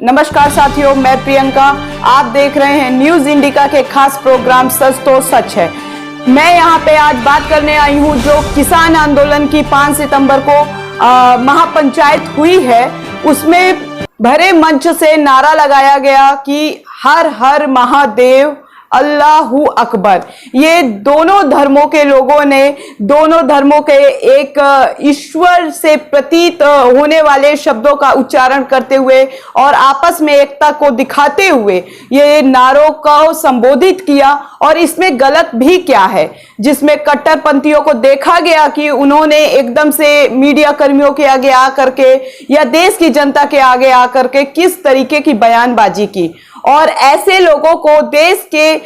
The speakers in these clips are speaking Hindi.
नमस्कार साथियों, मैं प्रियंका। आप देख रहे हैं न्यूज इंडिका के खास प्रोग्राम सच तो सच है। मैं यहाँ पे आज बात करने आई हूँ जो किसान आंदोलन की 5 सितंबर को महापंचायत हुई है, उसमें भरे मंच से नारा लगाया गया कि हर हर महादेव अल्लाहू अकबर। ये दोनों धर्मों के लोगों ने, दोनों धर्मों के एक ईश्वर से प्रतीत होने वाले शब्दों का उच्चारण करते हुए और आपस में एकता को दिखाते हुए ये नारों को संबोधित किया। और इसमें गलत भी क्या है, जिसमें कट्टरपंथियों को देखा गया कि उन्होंने एकदम से मीडिया कर्मियों के आगे आकर के या देश की जनता के आगे आकर के किस तरीके की बयानबाजी की, और ऐसे लोगों को देश के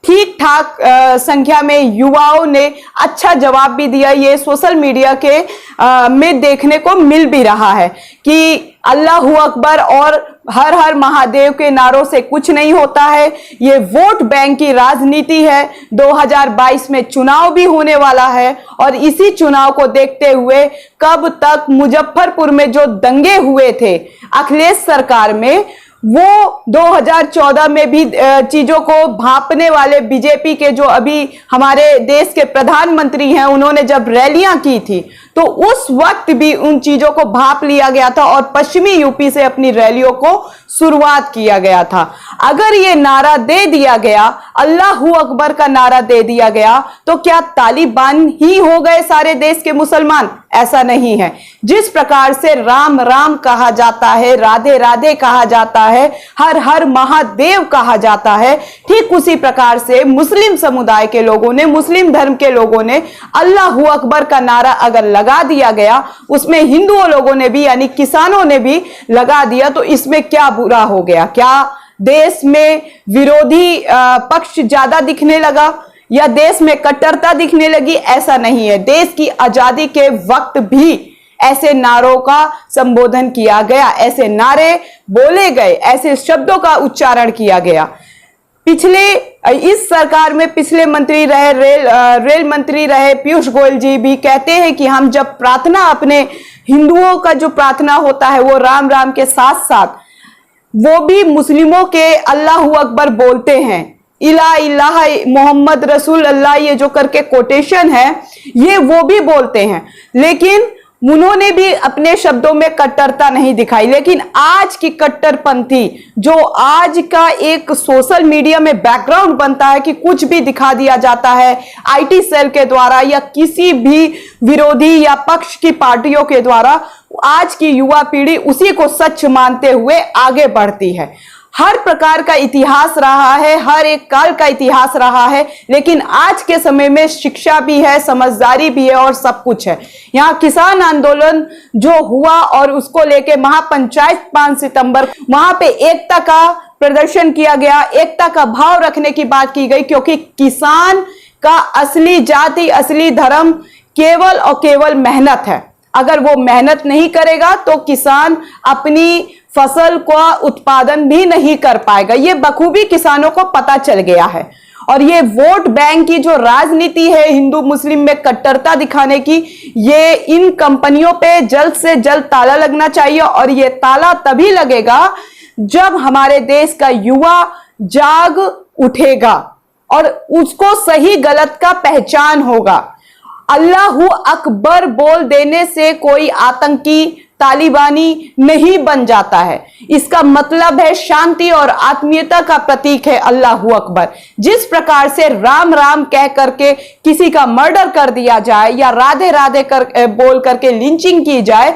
ठीक ठाक संख्या में युवाओं ने अच्छा जवाब भी दिया। ये सोशल मीडिया के में देखने को मिल भी रहा है कि अल्लाहू अकबर और हर हर महादेव के नारों से कुछ नहीं होता है। ये वोट बैंक की राजनीति है। 2022 में चुनाव भी होने वाला है और इसी चुनाव को देखते हुए कब तक मुजफ्फरपुर में जो दंगे हुए थे अखिलेश सरकार में, वो 2014 में भी चीजों को भांपने वाले बीजेपी के जो अभी हमारे देश के प्रधानमंत्री हैं, उन्होंने जब रैलियां की थी तो उस वक्त भी उन चीजों को भांप लिया गया था और पश्चिमी यूपी से अपनी रैलियों को शुरुआत किया गया था। अगर ये नारा दे दिया गया, अल्लाहू अकबर का नारा दे दिया गया, तो क्या तालिबान ही हो गए सारे देश के मुसलमान? ऐसा नहीं है। जिस प्रकार से राम राम कहा जाता है, राधे राधे कहा जाता है, हर हर महादेव कहा जाता है, ठीक उसी प्रकार से मुस्लिम समुदाय के लोगों ने, मुस्लिम धर्म के लोगों ने अल्लाहू अकबर का नारा अगर लगा दिया गया, उसमें हिंदुओं लोगों ने भी यानी किसानों ने भी लगा दिया, तो इसमें क्या बुरा हो गया? क्या देश में विरोधी पक्ष ज्यादा दिखने लगा या देश में कट्टरता दिखने लगी? ऐसा नहीं है। देश की आजादी के वक्त भी ऐसे नारों का संबोधन किया गया, ऐसे नारे बोले गए, ऐसे शब्दों का उच्चारण किया गया। इस सरकार में पिछले मंत्री रहे, रेल मंत्री रहे पीयूष गोयल जी भी कहते हैं कि हम जब प्रार्थना, अपने हिंदुओं का जो प्रार्थना होता है वो राम राम के साथ साथ वो भी मुस्लिमों के अल्लाहू अकबर बोलते हैं, इला इलाहा मोहम्मद रसूल अल्लाह, ये जो करके कोटेशन है ये वो भी बोलते हैं। लेकिन उन्होंने भी अपने शब्दों में कट्टरता नहीं दिखाई। लेकिन आज की कट्टरपंथी, जो आज का एक सोशल मीडिया में बैकग्राउंड बनता है कि कुछ भी दिखा दिया जाता है आईटी सेल के द्वारा या किसी भी विरोधी या पक्ष की पार्टियों के द्वारा, आज की युवा पीढ़ी उसी को सच मानते हुए आगे बढ़ती है। हर प्रकार का इतिहास रहा है, हर एक काल का इतिहास रहा है, लेकिन आज के समय में शिक्षा भी है, समझदारी भी है और सब कुछ है। यहाँ किसान आंदोलन जो हुआ और उसको लेके महापंचायत 5 सितंबर, वहां पे एकता का प्रदर्शन किया गया, एकता का भाव रखने की बात की गई, क्योंकि किसान का असली जाति, असली धर्म केवल और केवल मेहनत है। अगर वो मेहनत नहीं करेगा तो किसान अपनी फसल का उत्पादन भी नहीं कर पाएगा। ये बखूबी किसानों को पता चल गया है। और ये वोट बैंक की जो राजनीति है हिंदू मुस्लिम में कट्टरता दिखाने की, ये इन कंपनियों पे जल्द से जल्द ताला लगना चाहिए। और ये ताला तभी लगेगा जब हमारे देश का युवा जाग उठेगा और उसको सही गलत का पहचान होगा। अल्लाहू अकबर बोल देने से कोई आतंकी, तालिबानी नहीं बन जाता है। इसका मतलब है शांति और आत्मीयता का प्रतीक है अल्लाहू अकबर। जिस प्रकार से राम राम कह करके किसी का मर्डर कर दिया जाए या राधे राधे बोल करके लिंचिंग की जाए,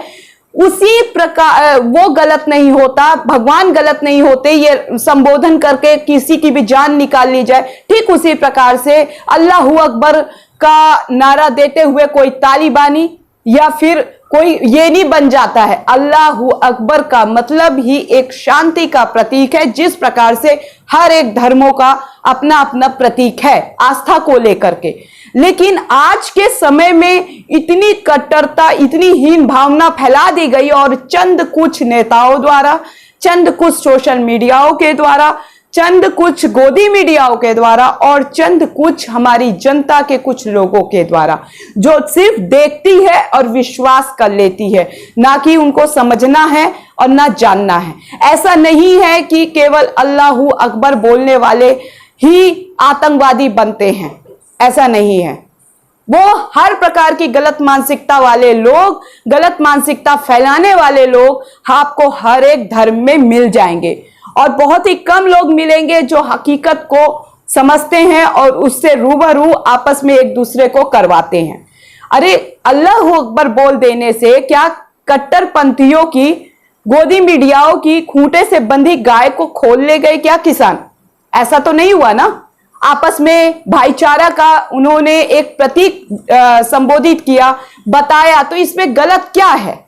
उसी प्रकार वो गलत नहीं होता, भगवान गलत नहीं होते। ये संबोधन करके किसी की भी जान निकाल ली जाए, ठीक उसी प्रकार से अल्लाहू अकबर का नारा देते हुए कोई तालिबानी या फिर कोई ये नहीं बन जाता है। अल्लाहू अकबर का मतलब ही एक शांति का प्रतीक है। जिस प्रकार से हर एक धर्मों का अपना अपना प्रतीक है आस्था को लेकर के। लेकिन आज के समय में इतनी कट्टरता, इतनी हीन भावना फैला दी गई और चंद कुछ नेताओं द्वारा, चंद कुछ सोशल मीडियाओं के द्वारा, चंद कुछ गोदी मीडियाओं के द्वारा और चंद कुछ हमारी जनता के कुछ लोगों के द्वारा, जो सिर्फ देखती है और विश्वास कर लेती है, ना कि उनको समझना है और ना जानना है। ऐसा नहीं है कि केवल अल्लाहू अकबर बोलने वाले ही आतंकवादी बनते हैं, ऐसा नहीं है। वो हर प्रकार की गलत मानसिकता वाले लोग, गलत मानसिकता फैलाने वाले लोग आपको हर एक धर्म में मिल जाएंगे और बहुत ही कम लोग मिलेंगे जो हकीकत को समझते हैं और उससे रूबरू आपस में एक दूसरे को करवाते हैं। अरे अल्लाह अकबर बोल देने से क्या कट्टरपंथियों की गोदी मीडियाओं की खूंटे से बंधी गाय को खोल ले गए क्या किसान? ऐसा तो नहीं हुआ ना। आपस में भाईचारा का उन्होंने एक प्रतीक संबोधित किया, बताया, तो इसमें गलत क्या है?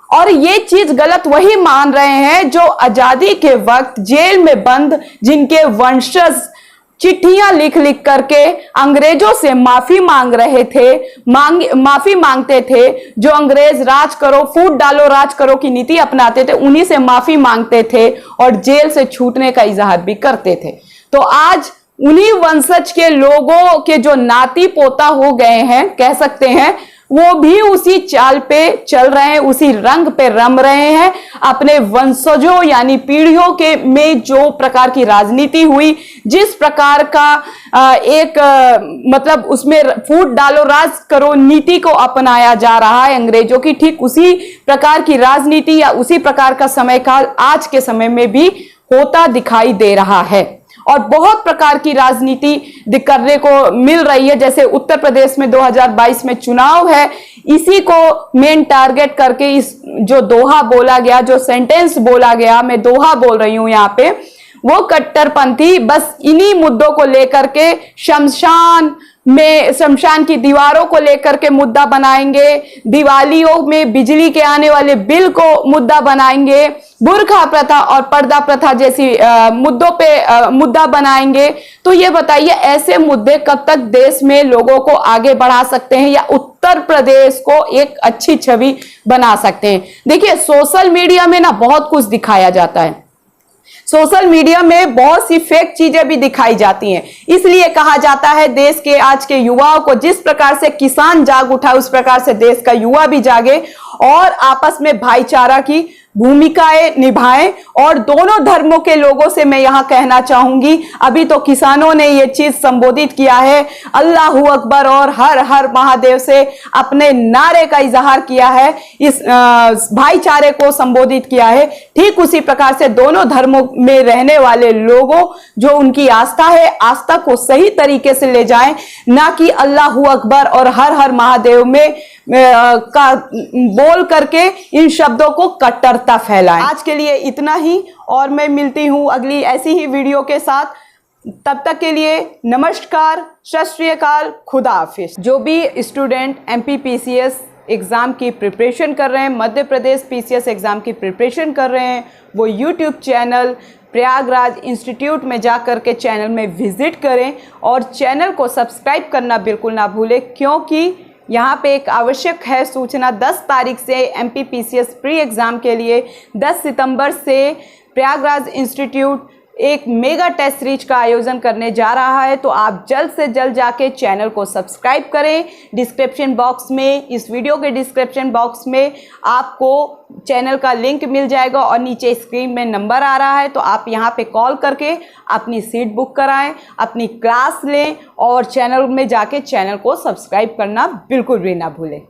और ये चीज गलत वही मान रहे हैं जो आजादी के वक्त जेल में बंद, जिनके वंशज चिट्ठियां लिख लिख करके अंग्रेजों से माफी मांग रहे थे, माफी मांगते थे, जो अंग्रेज राज करो, फूट डालो राज करो की नीति अपनाते थे, उन्हीं से माफी मांगते थे और जेल से छूटने का इजहार भी करते थे। तो आज उन्हीं वंशज के लोगों के जो नाती पोता हो गए हैं, कह सकते हैं, वो भी उसी चाल पे चल रहे हैं, उसी रंग पे रम रहे हैं। अपने वंशजों यानी पीढ़ियों के में जो प्रकार की राजनीति हुई, जिस प्रकार का मतलब उसमें फूट डालो राज करो नीति को अपनाया जा रहा है अंग्रेजों की, ठीक उसी प्रकार की राजनीति या उसी प्रकार का समय काल आज के समय में भी होता दिखाई दे रहा है। और बहुत प्रकार की राजनीति करने को मिल रही है। जैसे उत्तर प्रदेश में 2022 में चुनाव है, इसी को मेन टारगेट करके इस जो दोहा बोला गया, जो सेंटेंस बोला गया, मैं दोहा बोल रही हूं यहाँ पे, वो कट्टरपंथी बस इन्हीं मुद्दों को लेकर के शमशान की दीवारों को लेकर के मुद्दा बनाएंगे, दिवालियों में बिजली के आने वाले बिल को मुद्दा बनाएंगे, बुर्खा प्रथा और पर्दा प्रथा जैसी मुद्दों पे मुद्दा बनाएंगे। तो ये बताइए, ऐसे मुद्दे कब तक देश में लोगों को आगे बढ़ा सकते हैं या उत्तर प्रदेश को एक अच्छी छवि बना सकते हैं? देखिए, सोशल मीडिया में ना बहुत कुछ दिखाया जाता है, सोशल मीडिया में बहुत सी फेक चीजें भी दिखाई जाती हैं। इसलिए कहा जाता है देश के आज के युवाओं को, जिस प्रकार से किसान जाग उठा उस प्रकार से देश का युवा भी जागे और आपस में भाईचारा की भूमिकाएं निभाएं। और दोनों धर्मों के लोगों से मैं यहां कहना चाहूंगी, अभी तो किसानों ने यह चीज संबोधित किया है, अल्लाहू अकबर और हर हर महादेव से अपने नारे का इजहार किया है, इस भाईचारे को संबोधित किया है। ठीक उसी प्रकार से दोनों धर्मों में रहने वाले लोगों, जो उनकी आस्था है, आस्था को सही तरीके से ले जाएं, ना कि अल्लाहू अकबर और हर हर महादेव में का बोल करके इन शब्दों को कट्टरता फैलाएं। आज के लिए इतना ही और मैं मिलती हूं अगली ऐसी ही वीडियो के साथ। तब तक के लिए नमस्कार, सत श्री अकाल, खुदा हाफिज। जो भी स्टूडेंट MPPCS एग्ज़ाम की प्रिपरेशन कर रहे हैं, मध्य प्रदेश PCS एग्ज़ाम की प्रिपरेशन कर रहे हैं, वो YouTube चैनल प्रयागराज इंस्टीट्यूट में जा कर के चैनल में विजिट करें और चैनल को सब्सक्राइब करना बिल्कुल ना भूलें, क्योंकि यहाँ पे एक आवश्यक है सूचना। 10 तारीख से MPPCS प्री एग्ज़ाम के लिए 10 सितंबर से प्रयागराज इंस्टीट्यूट एक मेगा टेस्ट सीरीज का आयोजन करने जा रहा है। तो आप जल्द से जल्द जाके चैनल को सब्सक्राइब करें। डिस्क्रिप्शन बॉक्स में, इस वीडियो के डिस्क्रिप्शन बॉक्स में आपको चैनल का लिंक मिल जाएगा और नीचे स्क्रीन में नंबर आ रहा है, तो आप यहाँ पे कॉल करके अपनी सीट बुक कराएं, अपनी क्लास लें और चैनल में जाके चैनल को सब्सक्राइब करना बिल्कुल भी ना भूलें।